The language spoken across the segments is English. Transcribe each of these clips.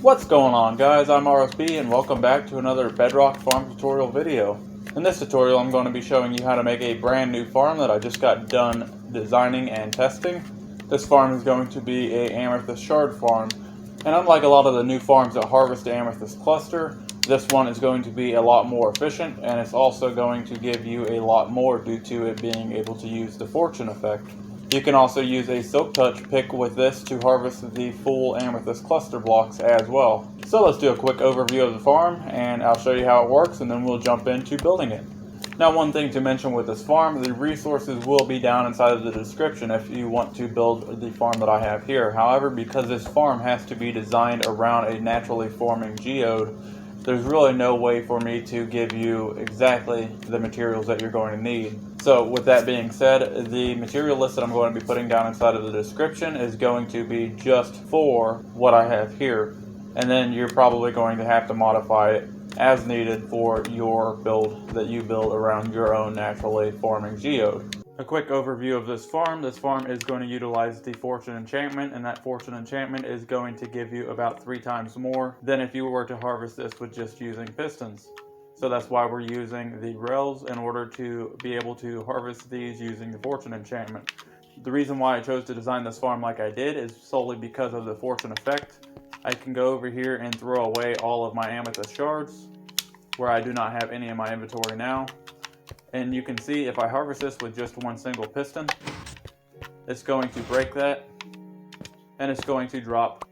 What's going on, guys? I'm RSB and welcome back to another Bedrock farm tutorial video. In this tutorial I'm going to be showing you how to make a brand new farm that I just got done designing and testing. This farm is going to be a Amethyst Shard farm, and unlike a lot of the new farms that harvest the Amethyst cluster, this one is going to be a lot more efficient, and it's also going to give you a lot more due to it being able to use the fortune effect. You can also use a Silk Touch pick with this to harvest the full Amethyst cluster blocks as well. So let's do a quick overview of the farm, and I'll show you how it works, and then we'll jump into building it. Now, one thing to mention with this farm, the resources will be down inside of the description if you want to build the farm that I have here. However, because this farm has to be designed around a naturally forming geode, there's really no way for me to give you exactly the materials that you're going to need. So with that being said, the material list that I'm going to be putting down inside of the description is going to be just for what I have here. And then you're probably going to have to modify it as needed for your build that you build around your own naturally forming geode. A quick overview of this farm. This farm is going to utilize the fortune enchantment, and that fortune enchantment is going to give you about 3 times more than if you were to harvest this with just using pistons. So that's why we're using the rails in order to be able to harvest these using the fortune enchantment. The reason why I chose to design this farm like I did is solely because of the fortune effect. I can go over here and throw away all of my amethyst shards, where I do not have any in my inventory now. And you can see if I harvest this with just one single piston, it's going to break that, and it's going to drop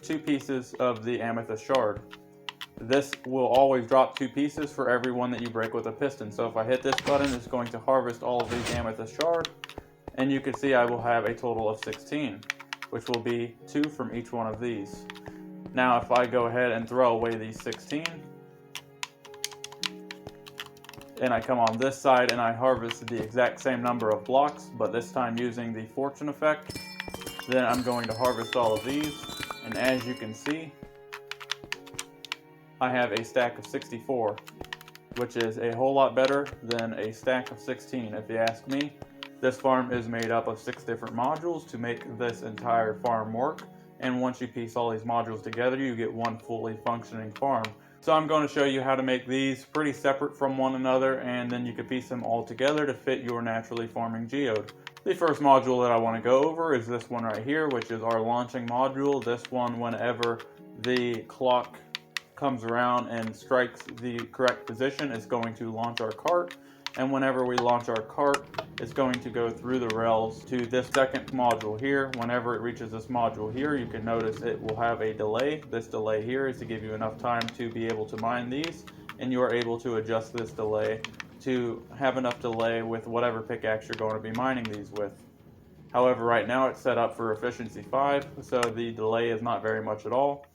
2 pieces of the amethyst shard. This will always drop 2 pieces for every one that you break with a piston. So if I hit this button, it's going to harvest all of these amethyst shard, and you can see I will have a total of 16, which will be 2 from each one of these. Now if I go ahead and throw away these 16, and I come on this side and I harvest the exact same number of blocks, but this time using the fortune effect, then I'm going to harvest all of these, and as you can see, I have a stack of 64, which is a whole lot better than a stack of 16 if you ask me. This farm is made up of 6 different modules to make this entire farm work, and once you piece all these modules together, you get one fully functioning farm. So I'm going to show you how to make these pretty separate from one another, and then you can piece them all together to fit your naturally forming geode. The first module that I want to go over is this one right here, which is our launching module. This one, whenever the clock comes around and strikes the correct position, is going to launch our cart. And whenever we launch our cart, it's going to go through the rails to this second module here. Whenever it reaches this module here, you can notice it will have a delay. This delay here is to give you enough time to be able to mine these, and you are able to adjust this delay to have enough delay with whatever pickaxe you're going to be mining these with. However, right now it's set up for efficiency 5, so the delay is not very much at all.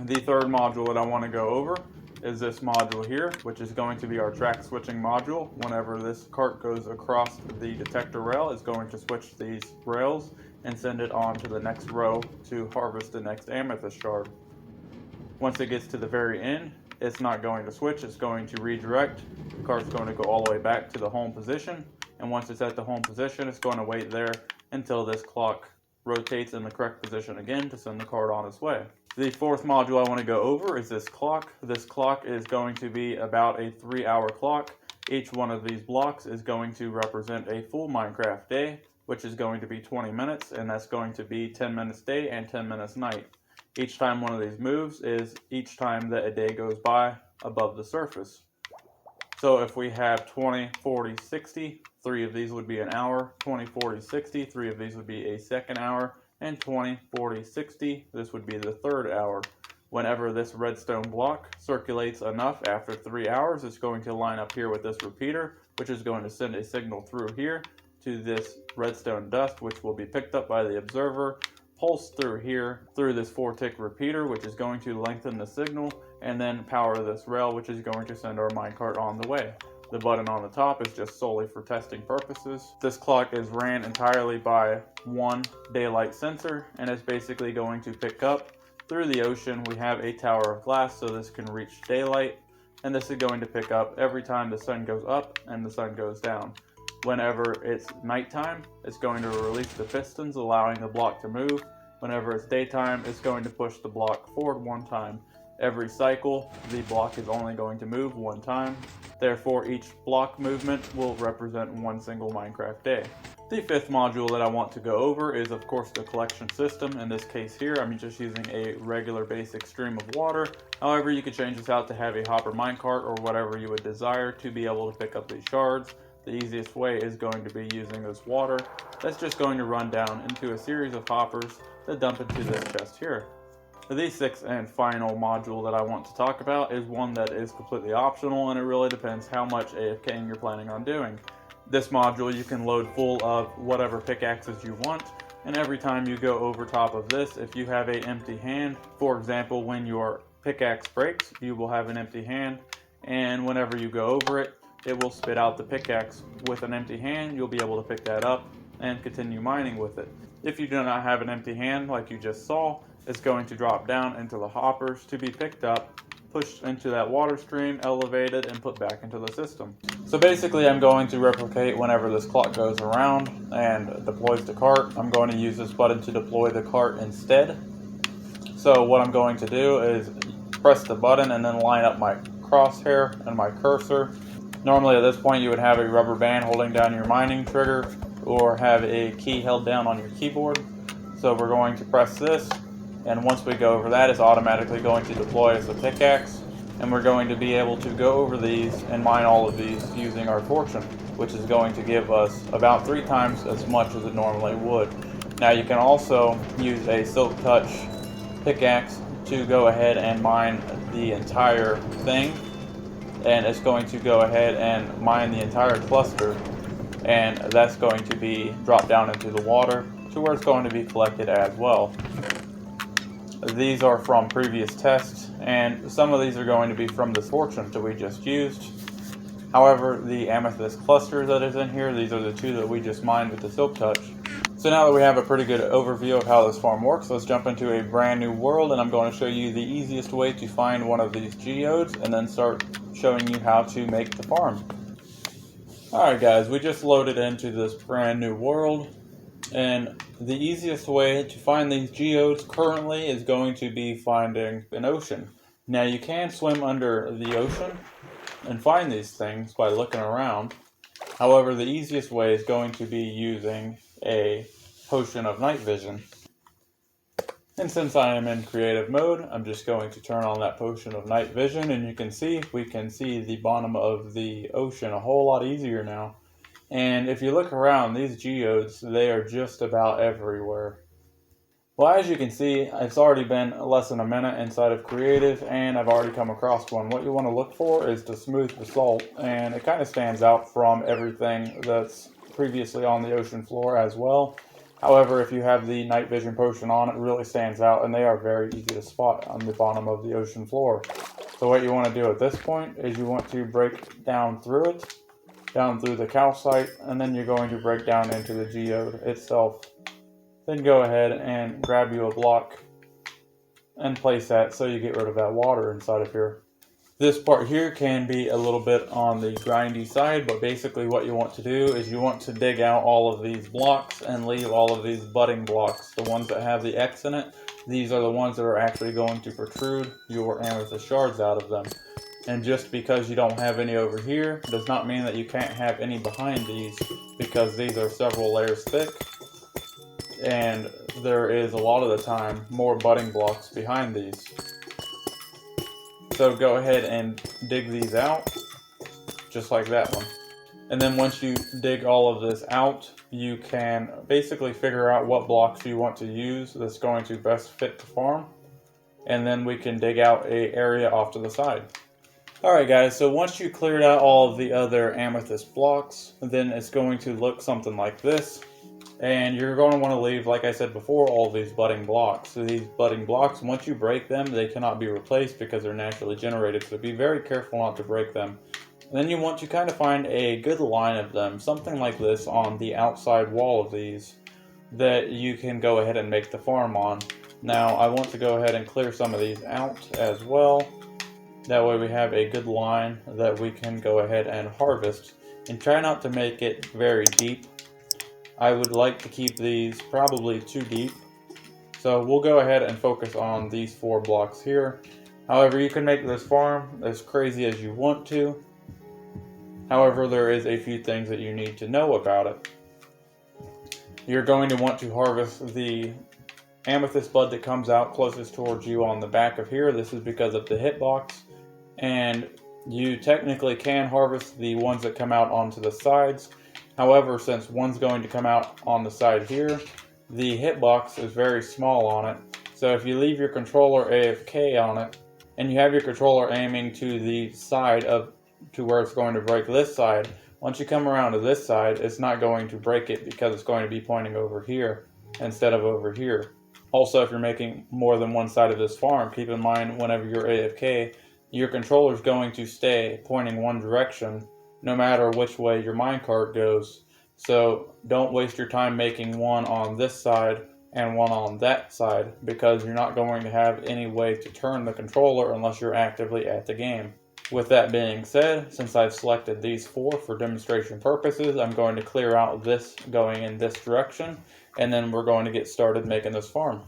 The third module that I want to go over is this module here, which is going to be our track switching module. Whenever this cart goes across the detector rail, it's going to switch these rails and send it on to the next row to harvest the next amethyst shard. Once it gets to the very end, it's not going to switch, it's going to redirect. The cart's going to go all the way back to the home position, and once it's at the home position, it's going to wait there until this clock rotates in the correct position again to send the cart on its way. The fourth module I want to go over is this clock. This clock is going to be about a 3-hour clock. Each one of these blocks is going to represent a full Minecraft day, which is going to be 20 minutes, and that's going to be 10 minutes day and 10 minutes night. Each time one of these moves is each time that a day goes by above the surface. So if we have 20, 40, 60, 3 of these would be an hour, 20, 40, 60, 3 of these would be a second hour, and 20, 40, 60, this would be the third hour. Whenever this redstone block circulates enough after 3 hours, it's going to line up here with this repeater, which is going to send a signal through here to this redstone dust, which will be picked up by the observer, pulsed through here, through this 4-tick repeater, which is going to lengthen the signal, and then power this rail, which is going to send our minecart on the way. The button on the top is just solely for testing purposes. This clock is ran entirely by one daylight sensor, and it's basically going to pick up through the ocean. We have a tower of glass, so this can reach daylight, and this is going to pick up every time the sun goes up and the sun goes down. Whenever it's nighttime, it's going to release the pistons, allowing the block to move, Whenever it's daytime, it's going to push the block forward 1 time. Every cycle, the block is only going to move 1 time. Therefore, each block movement will represent 1 single Minecraft day. The 5th module that I want to go over is, of course, the collection system. In this case here, I'm just using a regular basic stream of water. However, you could change this out to have a hopper minecart or whatever you would desire to be able to pick up these shards. The easiest way is going to be using this water. That's just going to run down into a series of hoppers that dump into this chest here. The 6th and final module that I want to talk about is one that is completely optional, and it really depends how much AFKing you're planning on doing. This module you can load full of whatever pickaxes you want, and every time you go over top of this, if you have an empty hand, for example, when your pickaxe breaks, you will have an empty hand, and whenever you go over it, it will spit out the pickaxe with an empty hand. You'll be able to pick that up and continue mining with it. If you do not have an empty hand like you just saw, it's going to drop down into the hoppers to be picked up, pushed into that water stream, elevated, and put back into the system. So basically I'm going to replicate whenever this clock goes around and deploys the cart. I'm going to use this button to deploy the cart instead. So what I'm going to do is press the button and then line up my crosshair and my cursor. Normally at this point you would have a rubber band holding down your mining trigger or have a key held down on your keyboard. So we're going to press this, and once we go over that, it's automatically going to deploy as a pickaxe, and we're going to be able to go over these and mine all of these using our fortune, which is going to give us about 3 times as much as it normally would. Now you can also use a silk touch pickaxe to go ahead and mine the entire thing, and it's going to go ahead and mine the entire cluster, and that's going to be dropped down into the water to where it's going to be collected as well. These are from previous tests, and some of these are going to be from this fortune that we just used. However, the amethyst cluster that is in here, these are the 2 that we just mined with the silk touch. So now that we have a pretty good overview of how this farm works, let's jump into a brand new world, and I'm going to show you the easiest way to find one of these geodes and then start showing you how to make the farm. Alright guys, we just loaded into this brand new world, and the easiest way to find these geodes currently is going to be finding an ocean. Now you can swim under the ocean and find these things by looking around. However, the easiest way is going to be using a potion of night vision. And since I am in creative mode, I'm just going to turn on that potion of night vision, and you can see, we can see the bottom of the ocean a whole lot easier now. And if you look around, these geodes, they are just about everywhere. Well, as you can see, it's already been less than a minute inside of creative, and I've already come across one. What you want to look for is the smooth basalt, and it kind of stands out from everything that's previously on the ocean floor as well. However, if you have the night vision potion on, it really stands out, and they are very easy to spot on the bottom of the ocean floor. So what you want to do at this point is you want to break down through it, down through the calcite, and then you're going to break down into the geode itself. Then go ahead and grab you a block and place that so you get rid of that water inside of here. This part here can be a little bit on the grindy side, but basically what you want to do is you want to dig out all of these blocks and leave all of these budding blocks. The ones that have the X in it, these are the ones that are actually going to protrude your amethyst shards out of them. And just because you don't have any over here does not mean that you can't have any behind these, because these are several layers thick, and there is a lot of the time more budding blocks behind these. So go ahead and dig these out, just like that one. And then once you dig all of this out, you can basically figure out what blocks you want to use that's going to best fit the farm. And then we can dig out an area off to the side. Alright guys, so once you cleared out all of the other amethyst blocks, then it's going to look something like this. And you're going to want to leave, like I said before, all these budding blocks. So these budding blocks, once you break them, they cannot be replaced because they're naturally generated. So be very careful not to break them. And then you want to kind of find a good line of them, something like this on the outside wall of these, that you can go ahead and make the farm on. Now I want to go ahead and clear some of these out as well. That way we have a good line that we can go ahead and harvest. And try not to make it very deep. I would like to keep these probably too deep, So we'll go ahead and focus on these 4 blocks here. However, you can make this farm as crazy as you want to. However, there is a few things that you need to know about it. You're going to want to harvest the amethyst bud that comes out closest towards you on the back of here. This is because of the hitbox. And you technically can harvest the ones that come out onto the sides. However, since one's going to come out on the side here, the hitbox is very small on it. So if you leave your controller AFK on it, and you have your controller aiming to the side to where it's going to break this side, once you come around to this side, it's not going to break it because it's going to be pointing over here instead of over here. Also, if you're making more than one side of this farm, keep in mind whenever you're AFK, your controller is going to stay pointing one direction no matter which way your minecart goes. So don't waste your time making one on this side and one on that side, because you're not going to have any way to turn the controller unless you're actively at the game. With that being said, since I've selected these 4 for demonstration purposes, I'm going to clear out this going in this direction, and then we're going to get started making this farm.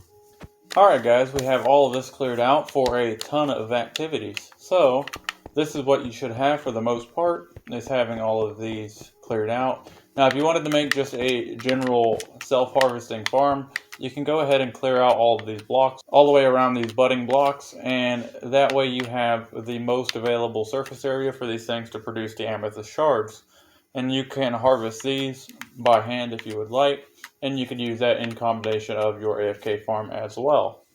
Alright guys, we have all of this cleared out for a ton of activities. So, this is what you should have for the most part, is having all of these cleared out. Now, if you wanted to make just a general self-harvesting farm, you can go ahead and clear out all of these blocks, all the way around these budding blocks, and that way you have the most available surface area for these things to produce the Amethyst Shards. And you can harvest these by hand if you would like, and you can use that in combination of your AFK farm as well.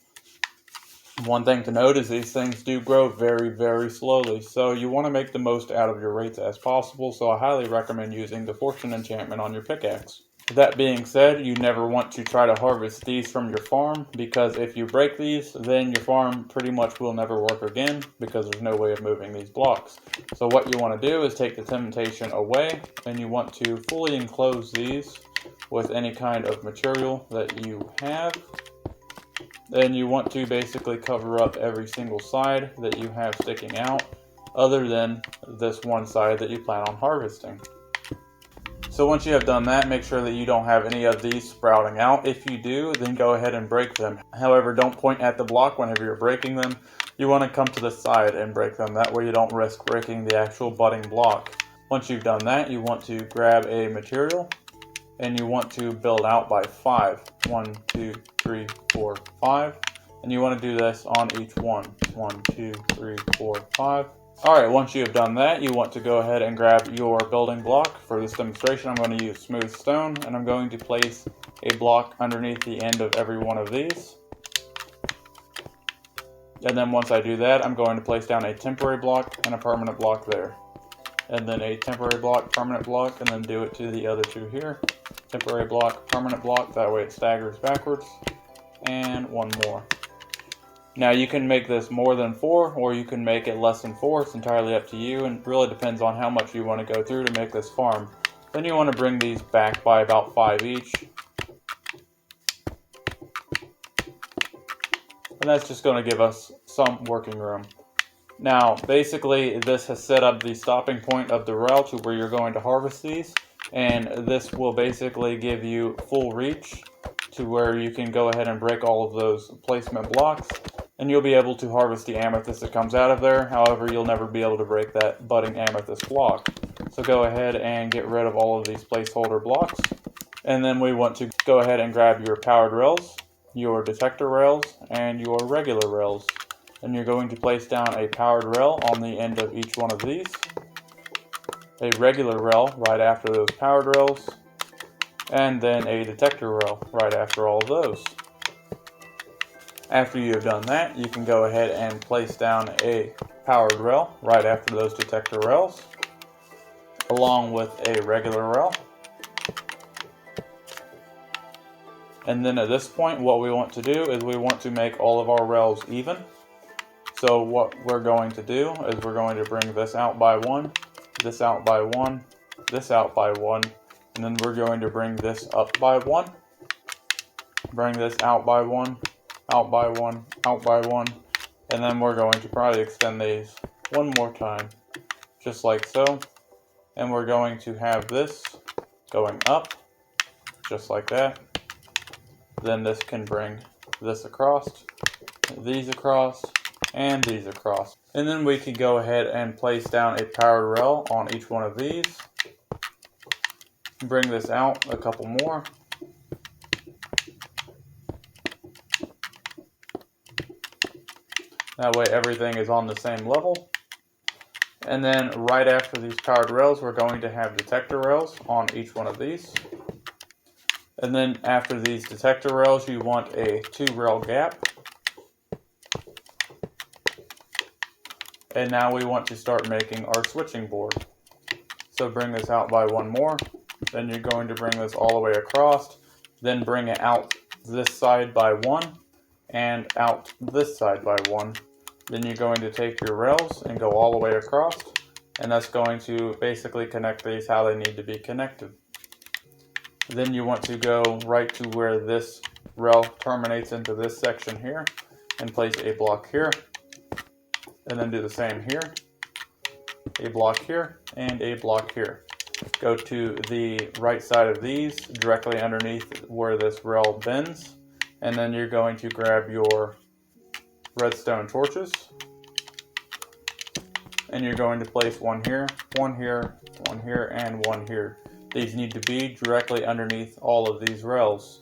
One thing to note is these things do grow very, very slowly, so you want to make the most out of your rates as possible, so I highly recommend using the fortune enchantment on your pickaxe. That being said, you never want to try to harvest these from your farm, because if you break these, then your farm pretty much will never work again, because there's no way of moving these blocks. So what you want to do is take the temptation away, and you want to fully enclose these with any kind of material that you have. Then you want to basically cover up every single side that you have sticking out, other than this one side that you plan on harvesting. So once you have done that, make sure that you don't have any of these sprouting out. If you do, then go ahead and break them. However, don't point at the block whenever you're breaking them. You want to come to the side and break them. That way you don't risk breaking the actual budding block. Once you've done that, you want to grab a material, and you want to build out by 5. 1, 2, 3, 4, 5. And you want to do this on each one. 1, 2, 3, 4, 5. Alright, once you have done that, you want to go ahead and grab your building block. For this demonstration, I'm going to use smooth stone, and I'm going to place a block underneath the end of every one of these. And then once I do that, I'm going to place down a temporary block and a permanent block there. And then a temporary block, permanent block, and then do it to the other 2 here. Temporary block, permanent block, that way it staggers backwards. And one more. Now you can make this more than 4, or you can make it less than 4. It's entirely up to you, and it really depends on how much you want to go through to make this farm. Then you want to bring these back by about 5 each. And that's just going to give us some working room. Now, basically, this has set up the stopping point of the rail to where you're going to harvest these. And this will basically give you full reach to where you can go ahead and break all of those placement blocks. And you'll be able to harvest the amethyst that comes out of there. However, you'll never be able to break that budding amethyst block. So go ahead and get rid of all of these placeholder blocks. And then we want to go ahead and grab your powered rails, your detector rails, and your regular rails. And you're going to place down a powered rail on the end of each one of these, a regular rail right after those powered rails, and then a detector rail right after all of those. After you have done that, you can go ahead and place down a powered rail right after those detector rails, along with a regular rail. And then at this point, what we want to do is we want to make all of our rails even. So what we're going to do is we're going to bring this out by 1, this out by 1, this out by 1, and then we're going to bring this up by 1, bring this out by 1, out by 1, out by 1, and then we're going to probably extend these one more time, just like so. And we're going to have this going up, just like that. Then this can bring this across, these across, and these across. And then we can go ahead and place down a powered rail on each one of these. Bring this out a couple more. That way everything is on the same level. And then right after these powered rails, we're going to have detector rails on each one of these. And then after these detector rails, you want a 2-rail gap. And now we want to start making our switching board. So bring this out by one more. Then you're going to bring this all the way across. Then bring it out this side by one and out this side by one. Then you're going to take your rails and go all the way across. And that's going to basically connect these how they need to be connected. Then you want to go right to where this rail terminates into this section here and place a block here. And then do the same here, a block here, and a block here. Go to the right side of these, directly underneath where this rail bends, and then you're going to grab your redstone torches, and you're going to place one here, one here, one here, and one here. These need to be directly underneath all of these rails.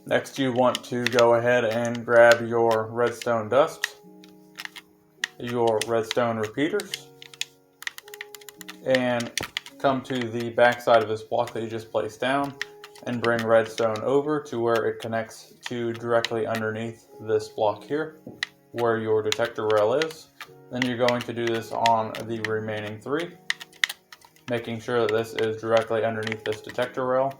Next, you want to go ahead and grab your redstone dust, your redstone repeaters, and come to the back side of this block that you just placed down and bring redstone over to where it connects to directly underneath this block here where your detector rail is. Then you're going to do this on the remaining 3, making sure that this is directly underneath this detector rail.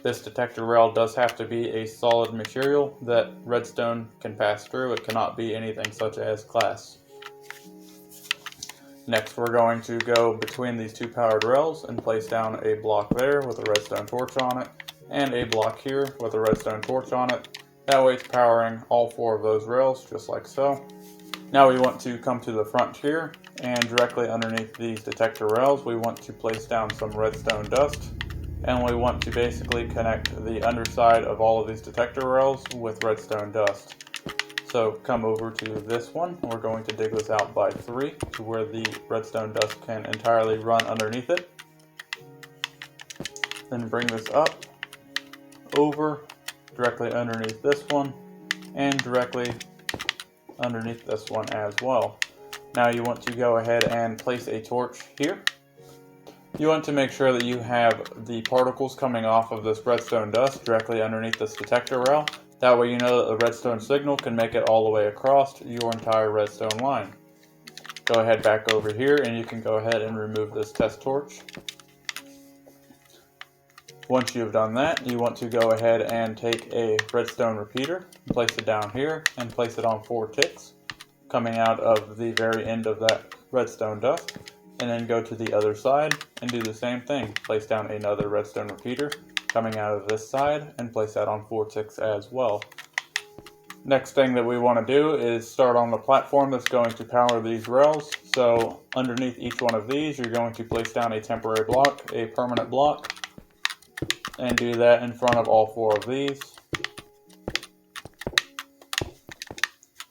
This detector rail does have to be a solid material that redstone can pass through. It cannot be anything such as glass. Next, we're going to go between these 2 powered rails and place down a block there with a redstone torch on it, and a block here with a redstone torch on it. That way it's powering all 4 of those rails, just like so. Now we want to come to the front here, and directly underneath these detector rails, we want to place down some redstone dust, and we want to basically connect the underside of all of these detector rails with redstone dust. So come over to this one. We're going to dig this out by 3 to where the redstone dust can entirely run underneath it. Then bring this up, over, directly underneath this one, and directly underneath this one as well. Now you want to go ahead and place a torch here. You want to make sure that you have the particles coming off of this redstone dust directly underneath this detector rail. That way you know that the redstone signal can make it all the way across your entire redstone line. Go ahead back over here and you can go ahead and remove this test torch. Once you've done that, you want to go ahead and take a redstone repeater, place it down here, and place it on 4 ticks, coming out of the very end of that redstone dust. And then go to the other side and do the same thing. Place down another redstone repeater, coming out of this side, and place that on 4 ticks as well. Next thing that we want to do is start on the platform that's going to power these rails. So underneath each one of these, you're going to place down a temporary block, a permanent block, and do that in front of all 4 of these,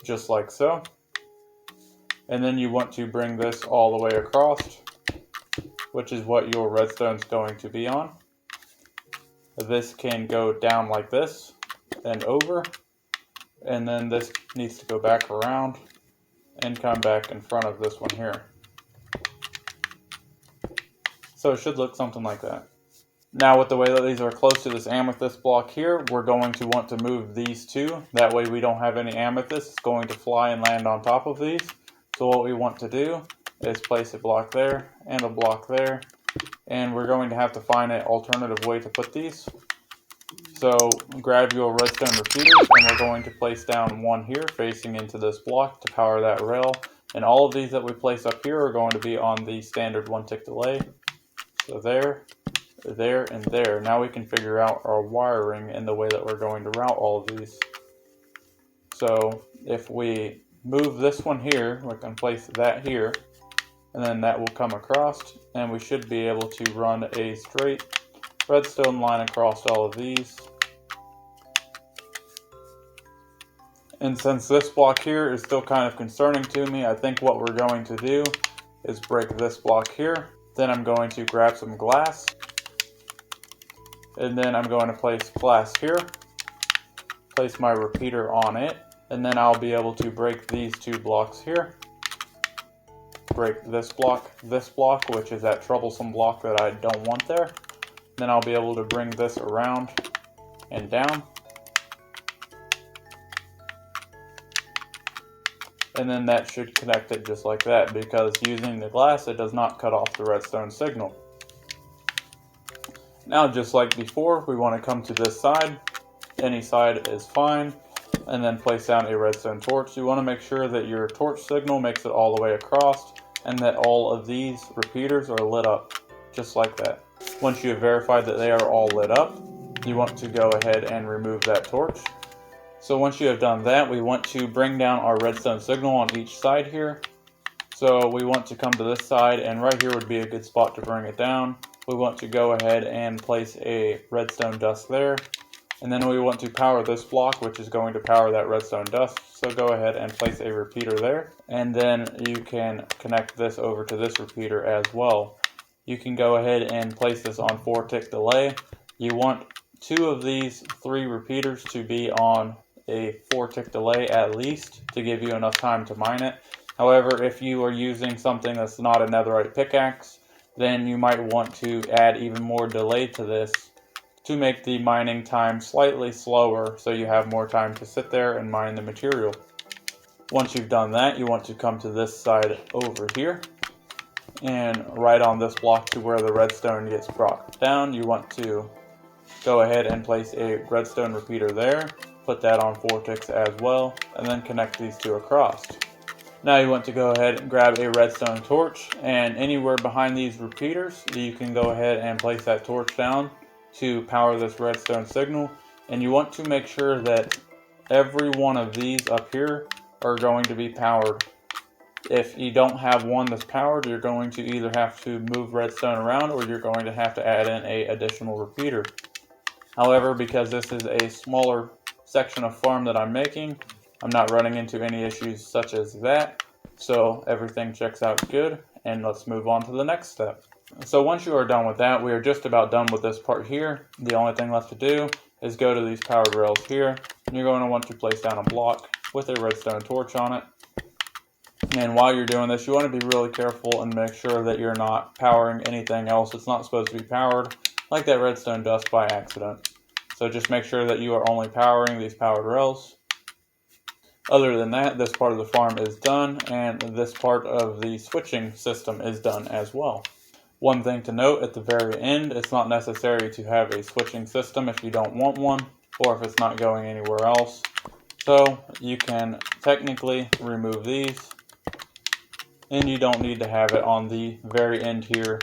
just like so. And then you want to bring this all the way across, which is what your redstone's going to be on. This can go down like this, and over, and then this needs to go back around and come back in front of this one here. So it should look something like that. Now with the way that these are close to this amethyst block here, we're going to want to move these 2. That way we don't have any amethyst going to fly and land on top of these. So what we want to do is place a block there and a block there, and we're going to have to find an alternative way to put these. So grab your redstone repeaters, and we're going to place down one here facing into this block to power that rail. And all of these that we place up here are going to be on the standard 1 tick delay. So there, there, and there. Now we can figure out our wiring and the way that we're going to route all of these. So if we move this one here, we can place that here, and then that will come across, and we should be able to run a straight redstone line across all of these. And since this block here is still kind of concerning to me, I think what we're going to do is break this block here. Then I'm going to grab some glass. And then I'm going to place glass here. Place my repeater on it. And then I'll be able to break these two blocks here. Break this block, which is that troublesome block that I don't want there. Then I'll be able to bring this around and down. And then that should connect it just like that, because using the glass, it does not cut off the redstone signal. Now, just like before, we want to come to this side. Any side is fine. And then place down a redstone torch. You want to make sure that your torch signal makes it all the way across, and that all of these repeaters are lit up, just like that. Once you have verified that they are all lit up, you want to go ahead and remove that torch. So once you have done that, we want to bring down our redstone signal on each side here. So we want to come to this side, and right here would be a good spot to bring it down. We want to go ahead and place a redstone dust there. And then we want to power this block, which is going to power that redstone dust. So go ahead and place a repeater there. And then you can connect this over to this repeater as well. You can go ahead and place this on 4-tick delay. You want 2 of these 3 repeaters to be on a 4-tick delay at least to give you enough time to mine it. However, if you are using something that's not a netherite pickaxe, then you might want to add even more delay to this to make the mining time slightly slower, so you have more time to sit there and mine the material. Once you've done that, you want to come to this side over here, and right on this block to where the redstone gets brought down, you want to go ahead and place a redstone repeater there. Put that on 4 ticks as well, and then connect these 2 across. Now you want to go ahead and grab a redstone torch, and anywhere behind these repeaters, you can go ahead and place that torch down to power this redstone signal. And you want to make sure that every one of these up here are going to be powered. If you don't have one that's powered, you're going to either have to move redstone around, or you're going to have to add in an additional repeater. However, because this is a smaller section of farm that I'm making, I'm not running into any issues such as that, so everything checks out good. And let's move on to the next step. So once you are done with that, we are just about done with this part here. The only thing left to do is go to these powered rails here, and you're going to want to place down a block with a redstone torch on it. And while you're doing this, you want to be really careful and make sure that you're not powering anything else that's not supposed to be powered, like that redstone dust, by accident. So just make sure that you are only powering these powered rails. Other than that, this part of the farm is done, and this part of the switching system is done as well. One thing to note at the very end, it's not necessary to have a switching system if you don't want one, or if it's not going anywhere else. So you can technically remove these, and you don't need to have it on the very end here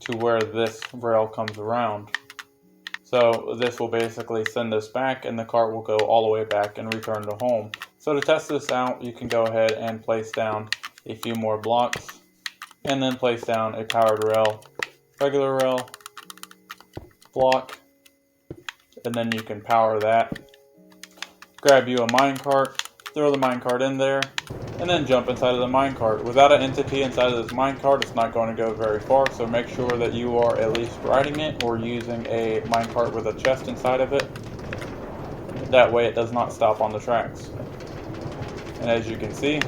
to where this rail comes around. So this will basically send us back, and the cart will go all the way back and return to home. So to test this out, you can go ahead and place down a few more blocks, and then place down a powered rail, regular rail, block, and then you can power that. Grab you a minecart, throw the minecart in there, and then jump inside of the minecart. Without an entity inside of this minecart, it's not going to go very far, so make sure that you are at least riding it or using a minecart with a chest inside of it. That way it does not stop on the tracks. And as you can see,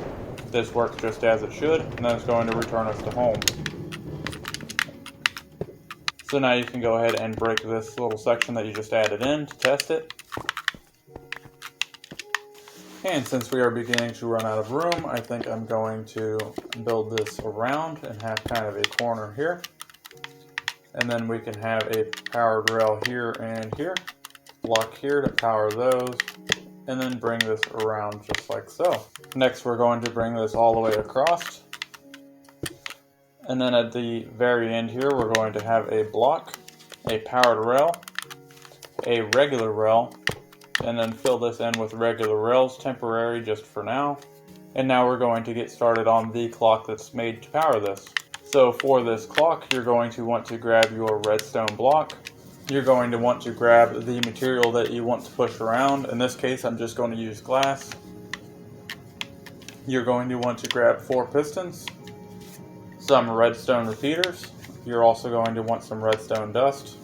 this works just as it should, and then it's going to return us to home. So now you can go ahead and break this little section that you just added in to test it. And since we are beginning to run out of room, I think I'm going to build this around and have kind of a corner here. And then we can have a powered rail here and here, block here to power those, and then bring this around just like so. Next, we're going to bring this all the way across. And then at the very end here, we're going to have a block, a powered rail, a regular rail, and then fill this in with regular rails, temporary just for now. And now we're going to get started on the clock that's made to power this. So for this clock, you're going to want to grab your redstone block. You're going to want to grab the material that you want to push around. In this case, I'm just going to use glass. You're going to want to grab 4 pistons, some redstone repeaters. You're also going to want some redstone dust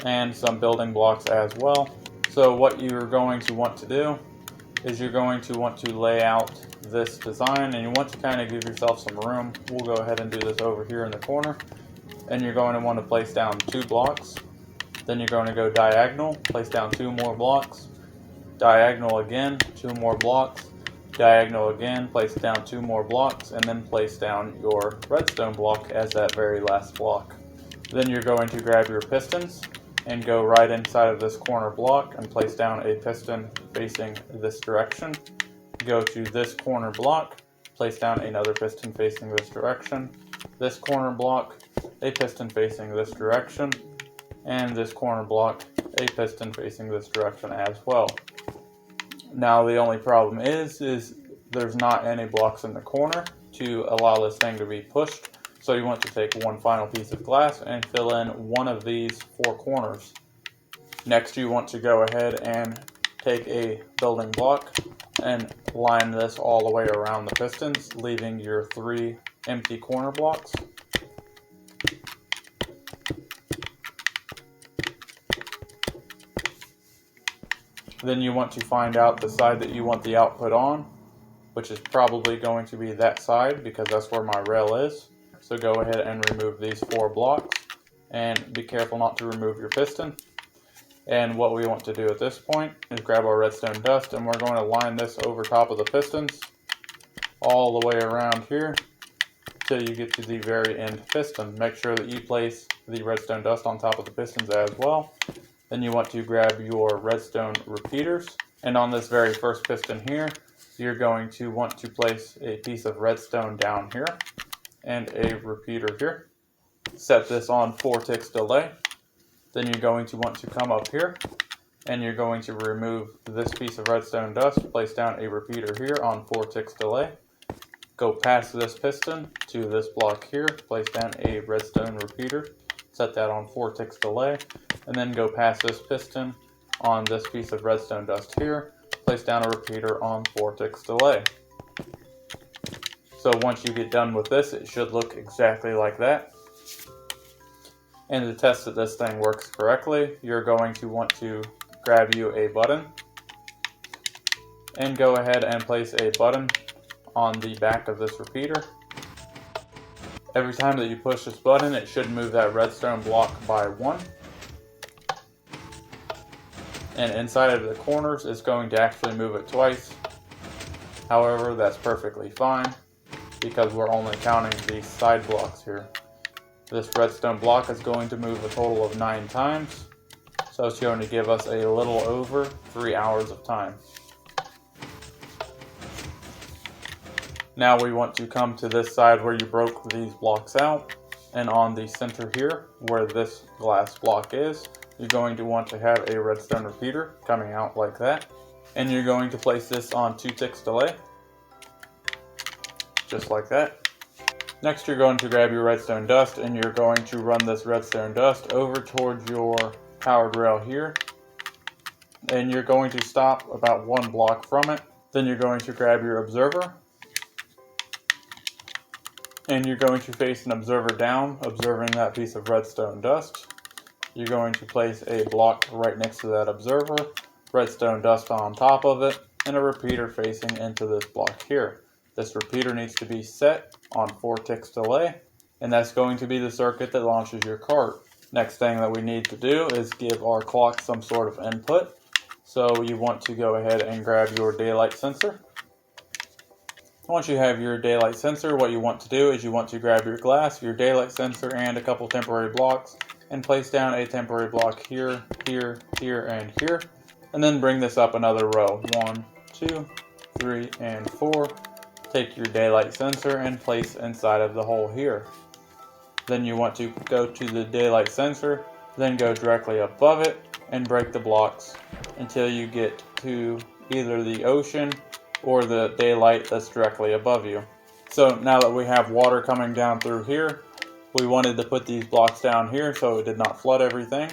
and some building blocks as well. So what you're going to want to do is you're going to want to lay out this design, and you want to kind of give yourself some room. We'll go ahead and do this over here in the corner. And you're going to want to place down 2 blocks. Then you're going to go diagonal, place down 2 more blocks. Diagonal again, 2 more blocks. Diagonal again, place down 2 more blocks, and then place down your redstone block as that very last block. Then you're going to grab your pistons and go right inside of this corner block and place down a piston facing this direction. Go to this corner block, place down another piston facing this direction. This corner block, a piston facing this direction, and this corner block, a piston facing this direction as well. Now the only problem is there's not any blocks in the corner to allow this thing to be pushed. So you want to take one final piece of glass and fill in one of these 4 corners. Next you want to go ahead and take a building block and line this all the way around the pistons, leaving your 3 empty corner blocks. Then you want to find out the side that you want the output on, which is probably going to be that side because that's where my rail is. So go ahead and remove these 4 blocks, and be careful not to remove your piston. And what we want to do at this point is grab our redstone dust, and we're going to line this over top of the pistons all the way around here till you get to the very end piston. Make sure that you place the redstone dust on top of the pistons as well. Then you want to grab your redstone repeaters, and on this very first piston here, you're going to want to place a piece of redstone down here and a repeater here. Set this on 4 ticks delay. Then you're going to want to come up here and you're going to remove this piece of redstone dust, place down a repeater here on 4 ticks delay. Go past this piston to this block here, place down a redstone repeater, set that on 4 ticks delay, and then go past this piston on this piece of redstone dust here, place down a repeater on 4 ticks delay. So once you get done with this, it should look exactly like that. And to test that this thing works correctly, you're going to want to grab you a button and go ahead and place a button on the back of this repeater. Every time that you push this button, it should move that redstone block by 1. And inside of the corners, it's going to actually move it twice. However, that's perfectly fine because we're only counting these side blocks here. This redstone block is going to move a total of 9 times, so it's going to give us a little over 3 hours of time. Now we want to come to this side where you broke these blocks out, and on the center here, where this glass block is, you're going to want to have a redstone repeater coming out like that, and you're going to place this on 2 ticks delay, just like that. Next you're going to grab your redstone dust and you're going to run this redstone dust over towards your powered rail here, and you're going to stop about 1 block from it. Then you're going to grab your observer and you're going to face an observer down, observing that piece of redstone dust. You're going to place a block right next to that observer, redstone dust on top of it, and a repeater facing into this block here. This repeater needs to be set on 4 ticks delay, and that's going to be the circuit that launches your cart. Next thing that we need to do is give our clock some sort of input. So you want to go ahead and grab your daylight sensor. Once you have your daylight sensor, what you want to do is you want to grab your glass, your daylight sensor, and a couple temporary blocks, and place down a temporary block here, here, here, and here, and then bring this up another row. 1, 2, 3, and 4. Take your daylight sensor and place inside of the hole here. Then you want to go to the daylight sensor, then go directly above it and break the blocks until you get to either the ocean or the daylight that's directly above you. So now that we have water coming down through here, we wanted to put these blocks down here so it did not flood everything.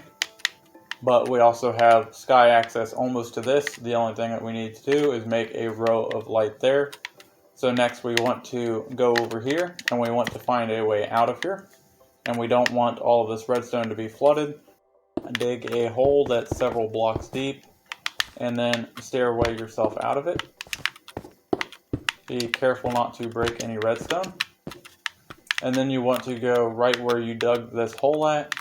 But we also have sky access almost to this. The only thing that we need to do is make a row of light there. So next we want to go over here and we want to find a way out of here. And we don't want all of this redstone to be flooded. Dig a hole that's several blocks deep and then stairway yourself out of it. Be careful not to break any redstone. And then you want to go right where you dug this hole at,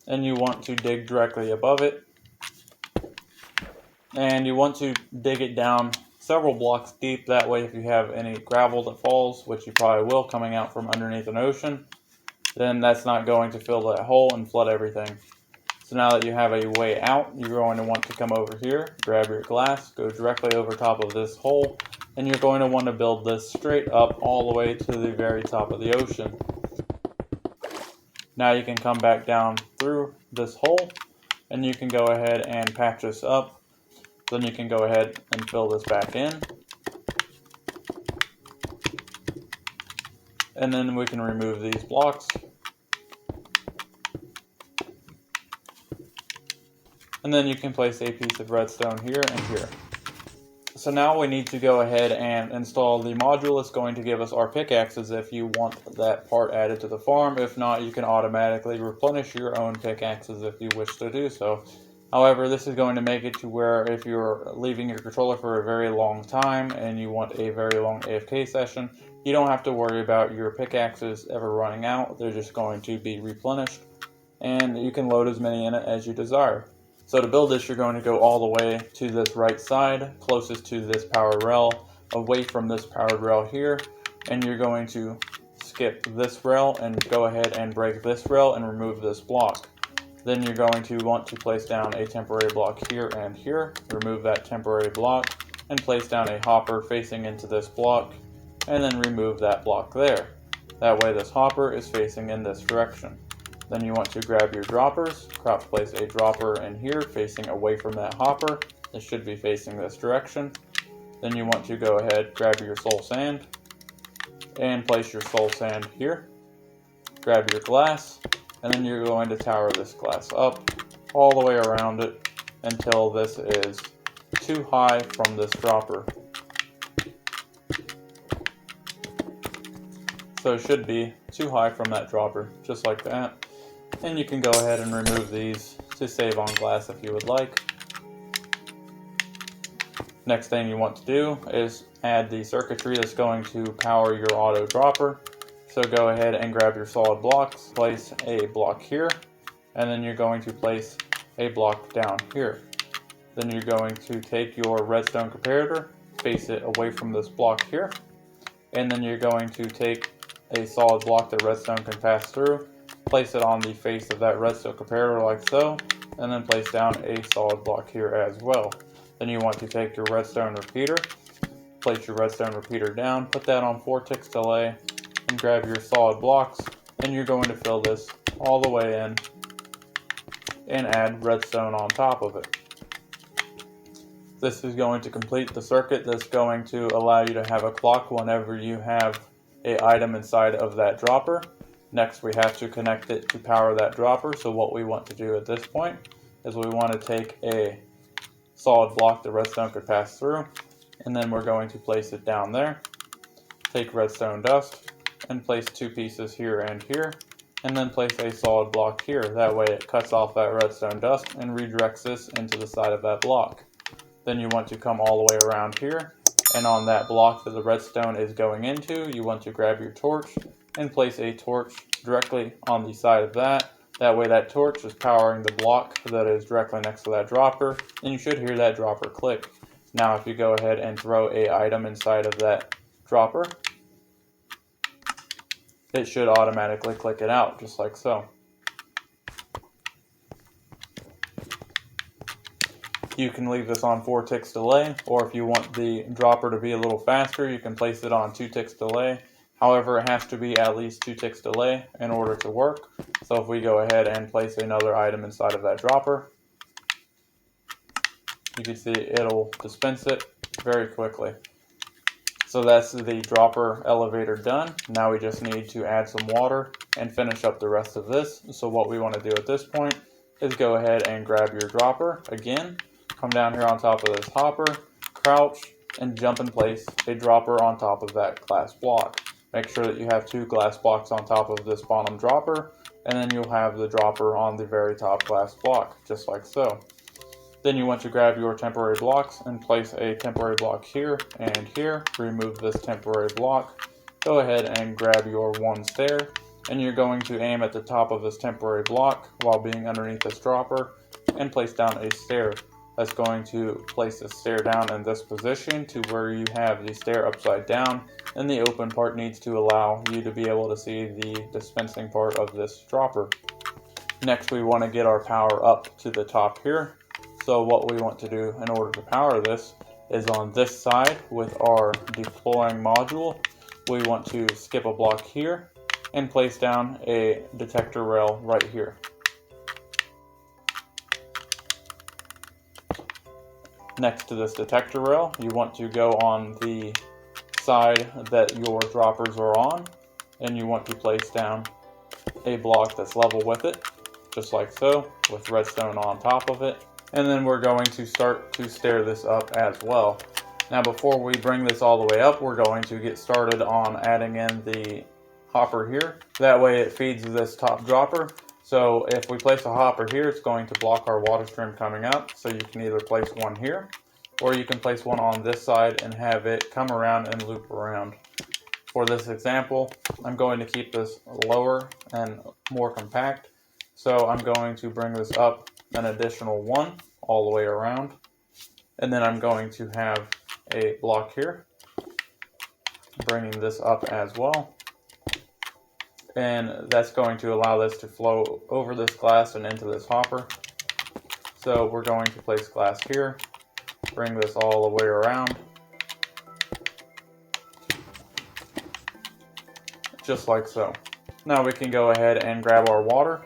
and you want to dig directly above it. And you want to dig it down several blocks deep, that way if you have any gravel that falls, which you probably will coming out from underneath an ocean, then that's not going to fill that hole and flood everything. So now that you have a way out, you're going to want to come over here, grab your glass, go directly over top of this hole, and you're going to want to build this straight up all the way to the very top of the ocean. Now you can come back down through this hole, and you can go ahead and patch this up. Then you can go ahead and fill this back in. And then we can remove these blocks. And then you can place a piece of redstone here and here. So now we need to go ahead and install the module that's going to give us our pickaxes if you want that part added to the farm. If not, you can automatically replenish your own pickaxes if you wish to do so. However, this is going to make it to where if you're leaving your controller for a very long time and you want a very long AFK session, you don't have to worry about your pickaxes ever running out. They're just going to be replenished, and you can load as many in it as you desire. So to build this, you're going to go all the way to this right side, closest to this power rail, away from this powered rail here, and you're going to skip this rail and go ahead and break this rail and remove this block. Then you're going to want to place down a temporary block here and here, remove that temporary block, and place down a hopper facing into this block, and then remove that block there. That way this hopper is facing in this direction. Then you want to grab your droppers, place a dropper in here facing away from that hopper. It should be facing this direction. Then you want to go ahead, grab your soul sand, and place your soul sand here. Grab your glass, and then you're going to tower this glass up all the way around it until this is too high from this dropper. So it should be too high from that dropper, just like that. And you can go ahead and remove these to save on glass if you would like. Next thing you want to do is add the circuitry that's going to power your auto dropper. So go ahead and grab your solid blocks, place a block here, and then you're going to place a block down here. Then you're going to take your redstone comparator, face it away from this block here, and then you're going to take a solid block that redstone can pass through, place it on the face of that redstone comparator like so, and then place down a solid block here as well. Then you want to take your redstone repeater, place your redstone repeater down, put that on 4 ticks delay, and grab your solid blocks, and you're going to fill this all the way in and add redstone on top of it. This is going to complete the circuit that's going to allow you to have a clock whenever you have an item inside of that dropper. Next, we have to connect it to power that dropper. So what we want to do at this point is we want to take a solid block that redstone could pass through, and then we're going to place it down there. Take redstone dust and place 2 pieces here and here, and then place a solid block here. That way it cuts off that redstone dust and redirects this into the side of that block. Then you want to come all the way around here, and on that block that the redstone is going into, you want to grab your torch and place a torch directly on the side of that. That way that torch is powering the block that is directly next to that dropper, and you should hear that dropper click. Now if you go ahead and throw an item inside of that dropper, it should automatically click it out, just like so. You can leave this on 4 ticks delay, or if you want the dropper to be a little faster, you can place it on 2 ticks delay. However, it has to be at least 2 ticks delay in order to work. So if we go ahead and place another item inside of that dropper, you can see it'll dispense it very quickly. So that's the dropper elevator done. Now we just need to add some water and finish up the rest of this. So what we want to do at this point is go ahead and grab your dropper again, come down here on top of this hopper, crouch, and jump and place a dropper on top of that glass block. Make sure that you have 2 glass blocks on top of this bottom dropper, and then you'll have the dropper on the very top glass block, just like so. Then you want to grab your temporary blocks and place a temporary block here and here. Remove this temporary block. Go ahead and grab your 1 stair, and you're going to aim at the top of this temporary block while being underneath this dropper and place down a stair. That's going to place the stair down in this position to where you have the stair upside down, and the open part needs to allow you to be able to see the dispensing part of this dropper. Next, we want to get our power up to the top here. So what we want to do in order to power this is on this side with our deploying module, we want to skip a block here and place down a detector rail right here. Next to this detector rail, you want to go on the side that your droppers are on, and you want to place down a block that's level with it, just like so, with redstone on top of it. And then we're going to start to stair this up as well. Now before we bring this all the way up, we're going to get started on adding in the hopper here. That way it feeds this top dropper. So if we place a hopper here, it's going to block our water stream coming up. So you can either place one here, or you can place one on this side and have it come around and loop around. For this example, I'm going to keep this lower and more compact. So I'm going to bring this up an additional 1 all the way around. And then I'm going to have a block here, bringing this up as well. And that's going to allow this to flow over this glass and into this hopper. So we're going to place glass here, bring this all the way around, just like so. Now we can go ahead and grab our water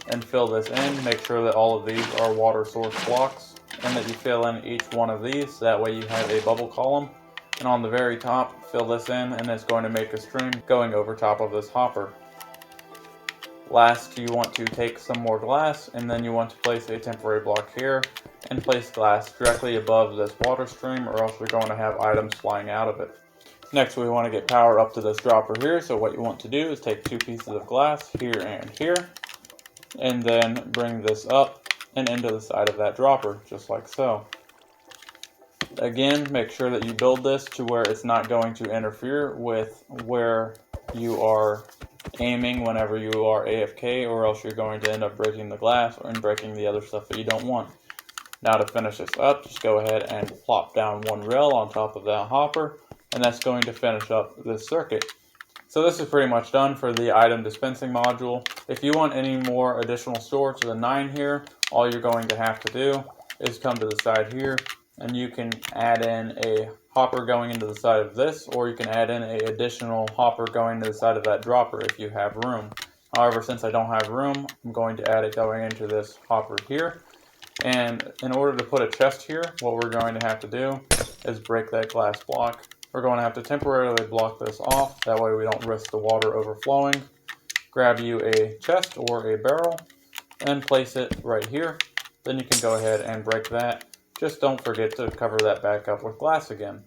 and fill this in. Make sure that all of these are water source blocks and that you fill in each one of these. That way you have a bubble column. And on the very top, fill this in, and it's going to make a stream going over top of this hopper. Last, you want to take some more glass, and then you want to place a temporary block here and place glass directly above this water stream, or else you're going to have items flying out of it. Next, we want to get power up to this dropper here. So what you want to do is take 2 pieces of glass here and here, and then bring this up and into the side of that dropper, just like so. Again, make sure that you build this to where it's not going to interfere with where you are aiming whenever you are AFK, or else you're going to end up breaking the glass and breaking the other stuff that you don't want. Now to finish this up, just go ahead and plop down 1 rail on top of that hopper, and that's going to finish up this circuit. So this is pretty much done for the item dispensing module. If you want any more additional storage to the 9 here, all you're going to have to do is come to the side here, and you can add in a hopper going into the side of this, or you can add in an additional hopper going to the side of that dropper if you have room. However, since I don't have room, I'm going to add it going into this hopper here. And in order to put a chest here, what we're going to have to do is break that glass block. We're going to have to temporarily block this off, that way we don't risk the water overflowing. Grab you a chest or a barrel and place it right here. Then you can go ahead and break that. Just don't forget to cover that back up with glass again.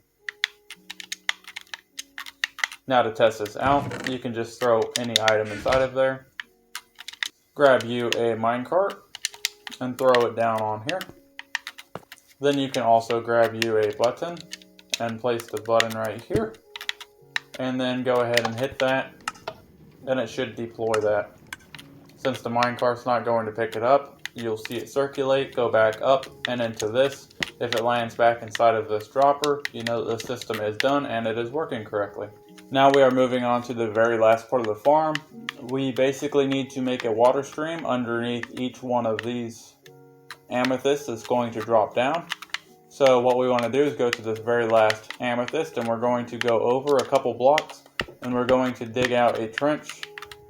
Now to test this out, you can just throw any item inside of there. Grab you a minecart and throw it down on here. Then you can also grab you a button and place the button right here. And then go ahead and hit that, and it should deploy that. Since the minecart's not going to pick it up, you'll see it circulate, go back up and into this. If it lands back inside of this dropper, you know that the system is done and it is working correctly. Now we are moving on to the very last part of the farm. We basically need to make a water stream underneath each one of these amethysts that's going to drop down. So what we want to do is go to this very last amethyst, and we're going to go over a couple blocks, and we're going to dig out a trench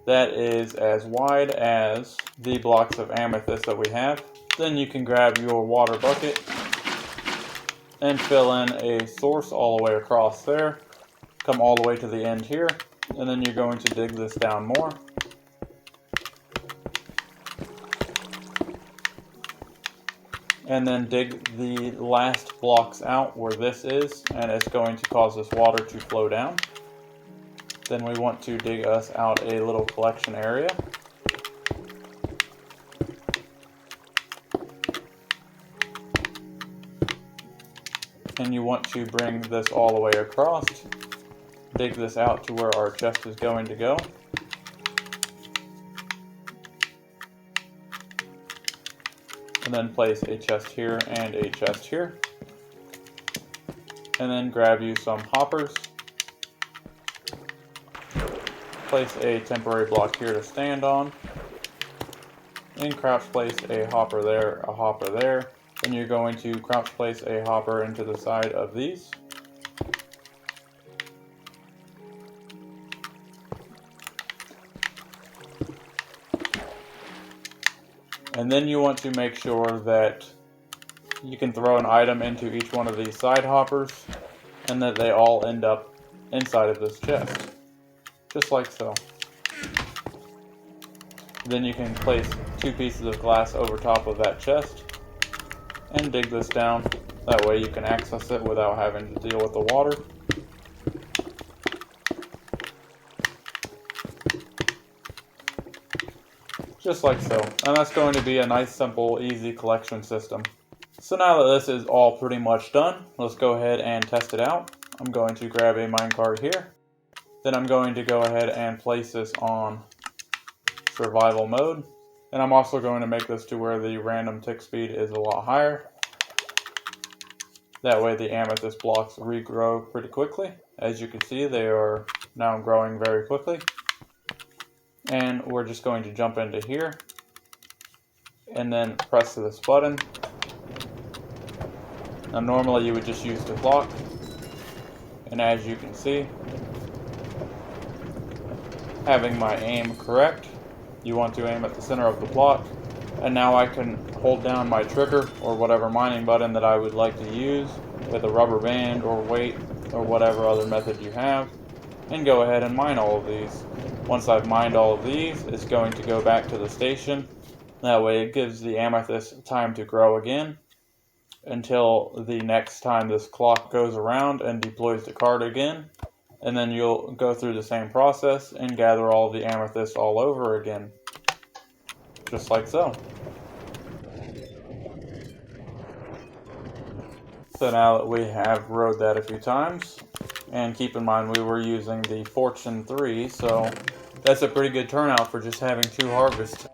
that is as wide as the blocks of amethyst that we have. Then you can grab your water bucket and fill in a source all the way across there. Come all the way to the end here, and then you're going to dig this down more. and then dig the last blocks out where this is, and it's going to cause this water to flow down. Then we want to dig us out a little collection area. And you want to bring this all the way across. Dig this out to where our chest is going to go. And then place a chest here and a chest here. And then grab you some hoppers. Place a temporary block here to stand on. And crouch place a hopper there, a hopper there. Then you're going to crouch place a hopper into the side of these. And then you want to make sure that you can throw an item into each one of these side hoppers and that they all end up inside of this chest. Just like so. Then you can place 2 pieces of glass over top of that chest and dig this down. That way you can access it without having to deal with the water. Just like so. And that's going to be a nice, simple, easy collection system. So now that this is all pretty much done, let's go ahead and test it out. I'm going to grab a minecart here. Then I'm going to go ahead and place this on survival mode. And I'm also going to make this to where the random tick speed is a lot higher. That way the amethyst blocks regrow pretty quickly. As you can see, they are now growing very quickly. And we're just going to jump into here and then press this button. Now normally you would just use the clock, and as you can see, having my aim correct, you want to aim at the center of the block, and now I can hold down my trigger or whatever mining button that I would like to use with a rubber band or weight or whatever other method you have, and go ahead and mine all of these. Once I've mined all of these, it's going to go back to the station. That way it gives the amethyst time to grow again until the next time this clock goes around and deploys the card again. And then you'll go through the same process and gather all the amethyst all over again. Just like so. So now that we have rode that a few times, and keep in mind we were using the Fortune 3, so that's a pretty good turnout for just having 2 harvests.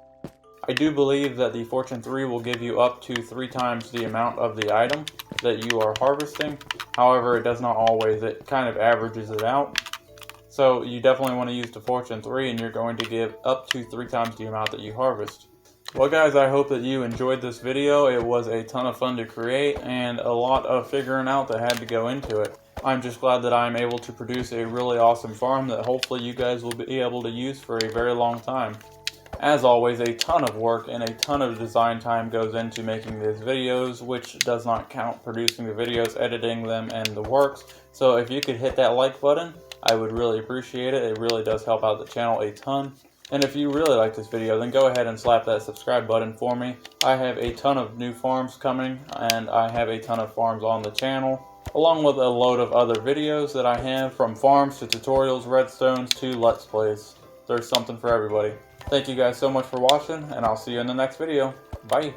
I do believe that the Fortune 3 will give you up to 3 times the amount of the item that you are harvesting. However, it does not always. It kind of averages it out. So you definitely want to use the Fortune 3, and you're going to give up to 3 times the amount that you harvest. Well guys, I hope that you enjoyed this video. It was a ton of fun to create and a lot of figuring out that had to go into it. I'm just glad that I'm able to produce a really awesome farm that hopefully you guys will be able to use for a very long time. As always, a ton of work and a ton of design time goes into making these videos, which does not count producing the videos, editing them, and the works. So if you could hit that like button, I would really appreciate it. It really does help out the channel a ton. And if you really like this video, then go ahead and slap that subscribe button for me. I have a ton of new farms coming, and I have a ton of farms on the channel, along with a load of other videos that I have, from farms to tutorials, redstones to let's plays. There's something for everybody. Thank you guys so much for watching, and I'll see you in the next video. Bye!